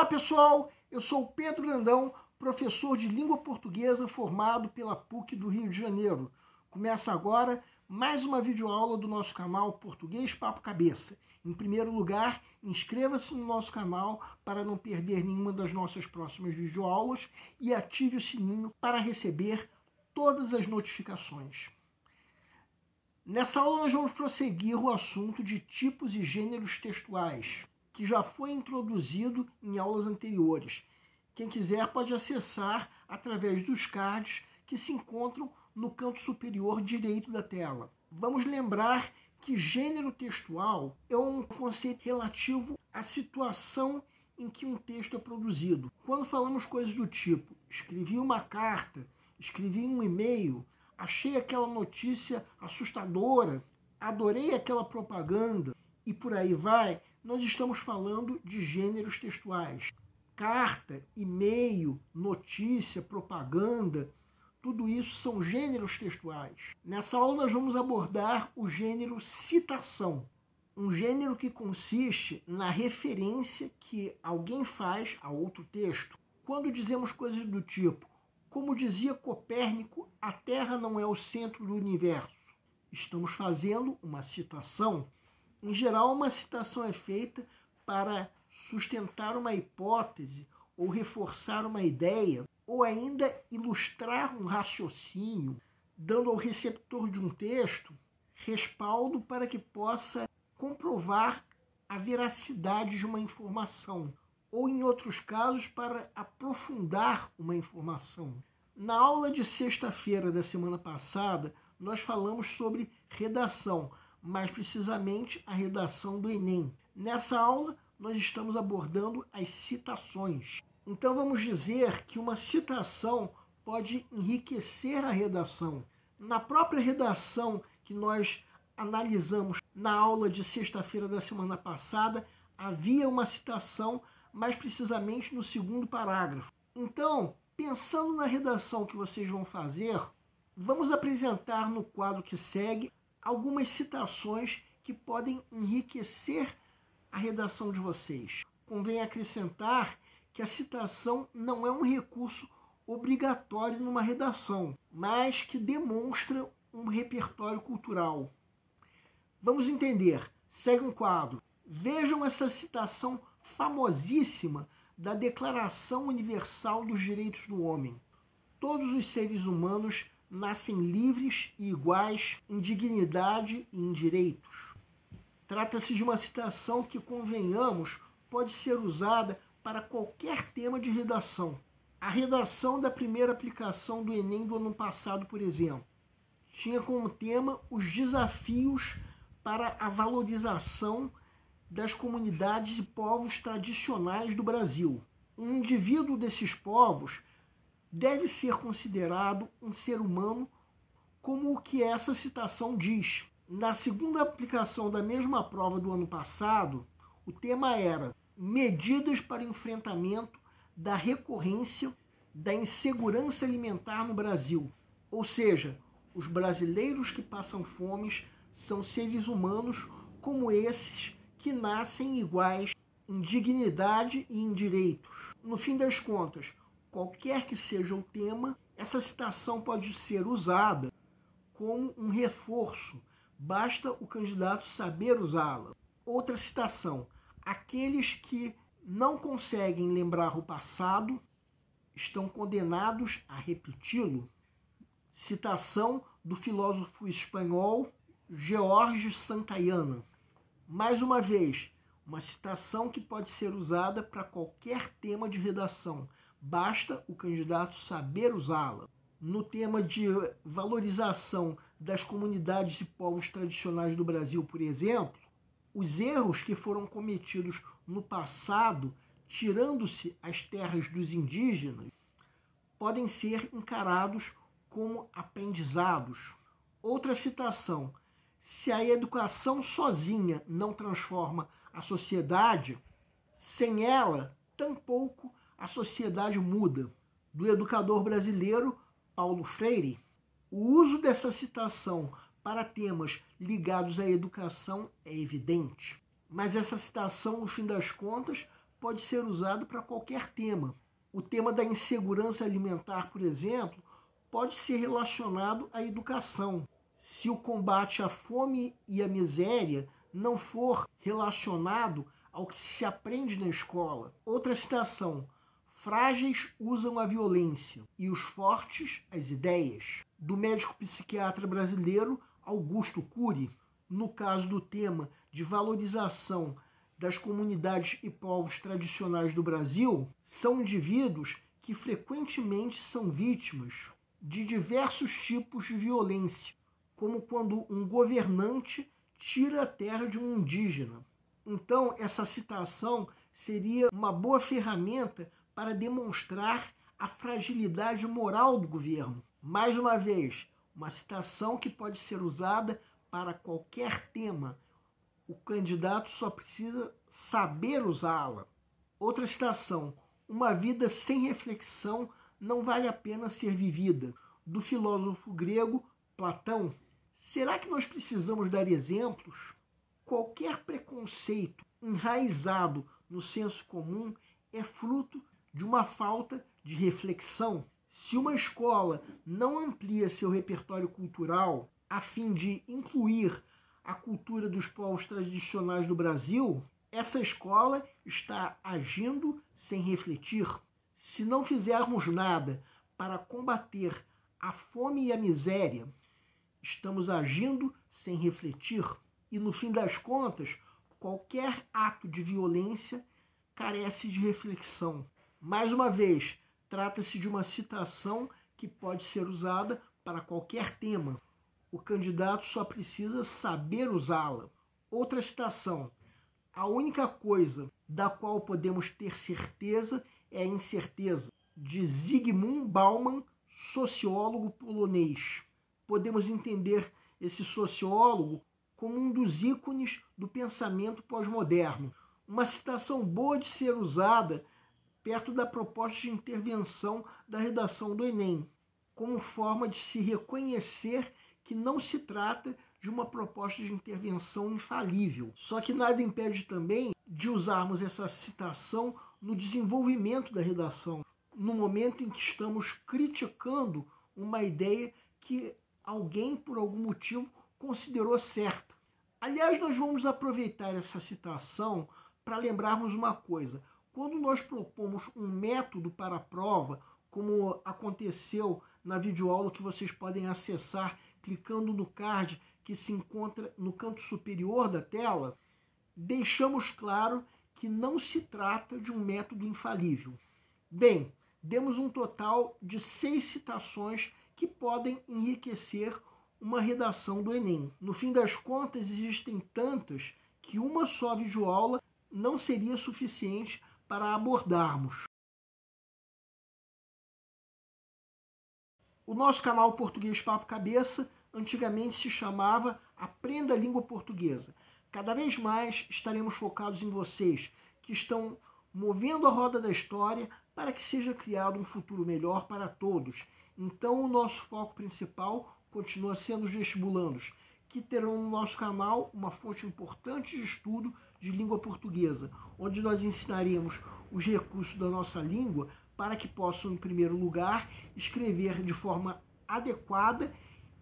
Olá pessoal, eu sou o Pedro Grandão, professor de língua portuguesa formado pela PUC do Rio de Janeiro. Começa agora mais uma videoaula do nosso canal Português Papo Cabeça. Em primeiro lugar, inscreva-se no nosso canal para não perder nenhuma das nossas próximas videoaulas e ative o sininho para receber todas as notificações. Nessa aula nós vamos prosseguir o assunto de tipos e gêneros textuais, que já foi introduzido em aulas anteriores. Quem quiser pode acessar através dos cards que se encontram no canto superior direito da tela. Vamos lembrar que gênero textual é um conceito relativo à situação em que um texto é produzido. Quando falamos coisas do tipo, escrevi uma carta, escrevi um e-mail, achei aquela notícia assustadora, adorei aquela propaganda e por aí vai, nós estamos falando de gêneros textuais. Carta, e-mail, notícia, propaganda, tudo isso são gêneros textuais. Nessa aula nós vamos abordar o gênero citação, um gênero que consiste na referência que alguém faz a outro texto. Quando dizemos coisas do tipo, como dizia Copérnico, a Terra não é o centro do universo, estamos fazendo uma citação. Em geral, uma citação é feita para sustentar uma hipótese ou reforçar uma ideia, ou ainda ilustrar um raciocínio, dando ao receptor de um texto respaldo para que possa comprovar a veracidade de uma informação, ou em outros casos, para aprofundar uma informação. Na aula de sexta-feira da semana passada, nós falamos sobre redação, mais precisamente a redação do Enem. Nessa aula, nós estamos abordando as citações. Então, vamos dizer que uma citação pode enriquecer a redação. Na própria redação que nós analisamos na aula de sexta-feira da semana passada, havia uma citação, mais precisamente no segundo parágrafo. Então, pensando na redação que vocês vão fazer, vamos apresentar no quadro que segue algumas citações que podem enriquecer a redação de vocês. Convém acrescentar que a citação não é um recurso obrigatório numa redação, mas que demonstra um repertório cultural. Vamos entender. Segue um quadro. Vejam essa citação famosíssima da Declaração Universal dos Direitos do Homem. Todos os seres humanos nascem livres e iguais em dignidade e em direitos. Trata-se de uma citação que, convenhamos, pode ser usada para qualquer tema de redação. A redação da primeira aplicação do Enem do ano passado, por exemplo, tinha como tema os desafios para a valorização das comunidades e povos tradicionais do Brasil. Um indivíduo desses povos deve ser considerado um ser humano, como o que essa citação diz. Na segunda aplicação da mesma prova do ano passado, o tema era medidas para enfrentamento da recorrência da insegurança alimentar no Brasil. Ou seja, os brasileiros que passam fome são seres humanos como esses que nascem iguais em dignidade e em direitos. No fim das contas, qualquer que seja o tema, essa citação pode ser usada como um reforço, basta o candidato saber usá-la. Outra citação, aqueles que não conseguem lembrar o passado estão condenados a repeti-lo. Citação do filósofo espanhol George Santayana. Mais uma vez, uma citação que pode ser usada para qualquer tema de redação, basta o candidato saber usá-la. No tema de valorização das comunidades e povos tradicionais do Brasil, por exemplo, os erros que foram cometidos no passado, tirando-se as terras dos indígenas, podem ser encarados como aprendizados. Outra citação, se a educação sozinha não transforma a sociedade, sem ela, tampouco a sociedade muda. Do educador brasileiro Paulo Freire. O uso dessa citação para temas ligados à educação é evidente, mas essa citação, no fim das contas, pode ser usado para qualquer tema. O tema da insegurança alimentar, por exemplo, pode ser relacionado à educação. Se o combate à fome e à miséria não for relacionado ao que se aprende na escola. Outra citação: frágeis usam a violência e os fortes as ideias. Do médico psiquiatra brasileiro Augusto Cury. No caso do tema de valorização das comunidades e povos tradicionais do Brasil, são indivíduos que frequentemente são vítimas de diversos tipos de violência, como quando um governante tira a terra de um indígena. Então, essa citação seria uma boa ferramenta para demonstrar a fragilidade moral do governo. Mais uma vez, uma citação que pode ser usada para qualquer tema. O candidato só precisa saber usá-la. Outra citação: uma vida sem reflexão não vale a pena ser vivida, do filósofo grego Platão. Será que nós precisamos dar exemplos? Qualquer preconceito enraizado no senso comum é fruto de uma falta de reflexão. Se uma escola não amplia seu repertório cultural a fim de incluir a cultura dos povos tradicionais do Brasil, essa escola está agindo sem refletir. Se não fizermos nada para combater a fome e a miséria, estamos agindo sem refletir. E, no fim das contas, qualquer ato de violência carece de reflexão. Mais uma vez, trata-se de uma citação que pode ser usada para qualquer tema. O candidato só precisa saber usá-la. Outra citação: a única coisa da qual podemos ter certeza é a incerteza, de Zygmunt Bauman, sociólogo polonês. Podemos entender esse sociólogo como um dos ícones do pensamento pós-moderno. Uma citação boa de ser usada perto da proposta de intervenção da redação do Enem, como forma de se reconhecer que não se trata de uma proposta de intervenção infalível. Só que nada impede também de usarmos essa citação no desenvolvimento da redação, no momento em que estamos criticando uma ideia que alguém, por algum motivo, considerou certa. Aliás, nós vamos aproveitar essa citação para lembrarmos uma coisa. Quando nós propomos um método para a prova, como aconteceu na videoaula que vocês podem acessar clicando no card que se encontra no canto superior da tela, deixamos claro que não se trata de um método infalível. Bem, demos um total de 6 citações que podem enriquecer uma redação do Enem. No fim das contas, existem tantas que uma só videoaula não seria suficiente para abordarmos. O nosso canal Português Papo Cabeça antigamente se chamava Aprenda a Língua Portuguesa. Cada vez mais estaremos focados em vocês que estão movendo a roda da história para que seja criado um futuro melhor para todos. Então, o nosso foco principal continua sendo os vestibulandos, que terão no nosso canal uma fonte importante de estudo de língua portuguesa, onde nós ensinaremos os recursos da nossa língua para que possam, em primeiro lugar, escrever de forma adequada,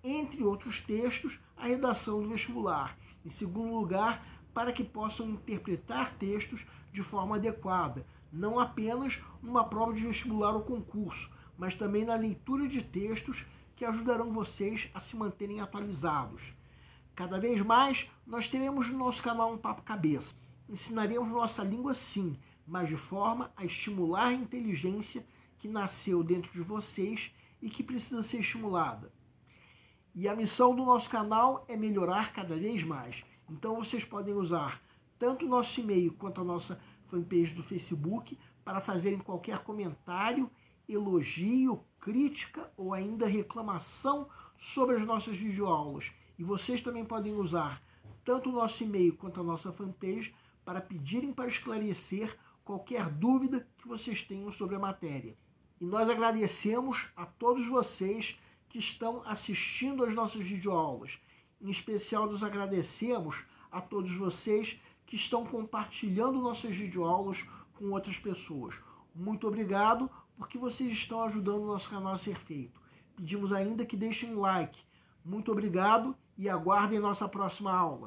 entre outros textos, a redação do vestibular. Em segundo lugar, para que possam interpretar textos de forma adequada, não apenas numa prova de vestibular ou concurso, mas também na leitura de textos que ajudarão vocês a se manterem atualizados. Cada vez mais, nós teremos no nosso canal um Papo Cabeça. Ensinaremos nossa língua sim, mas de forma a estimular a inteligência que nasceu dentro de vocês e que precisa ser estimulada. E a missão do nosso canal é melhorar cada vez mais. Então vocês podem usar tanto o nosso e-mail quanto a nossa fanpage do Facebook para fazerem qualquer comentário, elogio, crítica ou ainda reclamação sobre as nossas videoaulas. E vocês também podem usar tanto o nosso e-mail quanto a nossa fanpage para pedirem para esclarecer qualquer dúvida que vocês tenham sobre a matéria. E nós agradecemos a todos vocês que estão assistindo às nossas videoaulas. Em especial, nos agradecemos a todos vocês que estão compartilhando nossas videoaulas com outras pessoas. Muito obrigado, porque vocês estão ajudando o nosso canal a ser feito. Pedimos ainda que deixem um like. Muito obrigado e aguardem nossa próxima aula.